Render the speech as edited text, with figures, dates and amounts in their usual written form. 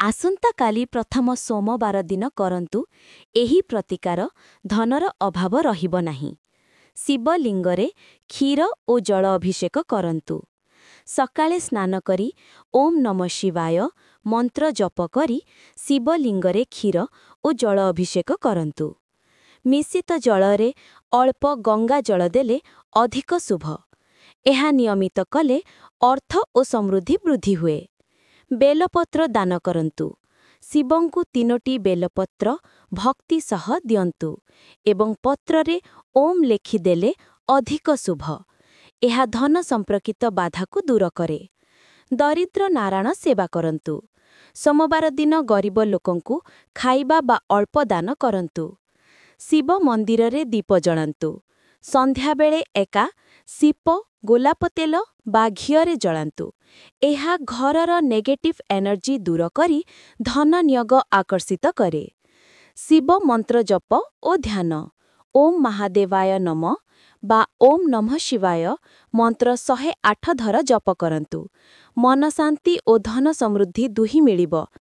ଆସନ୍ତାକାଲି ପ୍ରଥମ ସୋମବାର ଦିନ କରନ୍ତୁ। ଏହି ପ୍ରତିକାର ଧନର ଅଭାବ ରହିବ ନାହିଁ। ଶିବଲିଙ୍ଗରେ କ୍ଷୀର ଓ ଜଳ ଅଭିଷେକ କରନ୍ତୁ। ସକାଳେ ସ୍ନାନ କରି ଓମ୍ ନମଃ ଶିବାୟ ମନ୍ତ୍ର ଜପ କରି ଶିବଲିଙ୍ଗରେ କ୍ଷୀର ଓ ଜଳ ଅଭିଷେକ କରନ୍ତୁ। ମିଶ୍ରିତ ଜଳରେ ଅଳ୍ପ ଗଙ୍ଗା ଜଳ ଦେଲେ ଅଧିକ ଶୁଭ। ଏହା ନିୟମିତ କଲେ ଅର୍ଥ ଓ ସମୃଦ୍ଧି ବୃଦ୍ଧି ହୁଏ। ବେଲପତ୍ର ଦାନ କରନ୍ତୁ। ଶିବଙ୍କୁ 3ଟି ବେଲପତ୍ର ଭକ୍ତି ସହ ଦିଅନ୍ତୁ ଏବଂ ପତ୍ରରେ ଓମ୍ ଲେଖିଦେଲେ ଅଧିକ ଶୁଭ। ଏହା ଧନ ସମ୍ପର୍କିତ ବାଧାକୁ ଦୂର କରେ। ଦରିଦ୍ର ନାରାୟଣ ସେବା କରନ୍ତୁ। ସୋମବାର ଦିନ ଗରିବ ଲୋକଙ୍କୁ ଖାଇବା ବା ଅଳ୍ପ ଦାନ କରନ୍ତୁ। ଶିବ ମନ୍ଦିରରେ ଦୀପ ଜଳାନ୍ତୁ। ସନ୍ଧ୍ୟାବେଳେ ଏକା ଶିପ ଗୋଲାପ ତେଲ ବା ଘିଅରେ ଜଳାନ୍ତୁ। ଏହା ଘରର ନେଗେଟିଭ୍ ଏନର୍ଜି ଦୂର କରି ଧନ ନିୟୋଗ ଆକର୍ଷିତ କରେ। ଶିବ ମନ୍ତ୍ର ଜପ ଓ ଧ୍ୟାନ। ଓମ୍ ମହାଦେବାୟ ନମଃ ବା ଓମ୍ ନମଃ ଶିବାୟ ମନ୍ତ୍ର 108 ଥର ଜପ କରନ୍ତୁ। ମନ ଶାନ୍ତି ଓ ଧନ ସମୃଦ୍ଧି ଦୁହିଁ ମିଳିବ।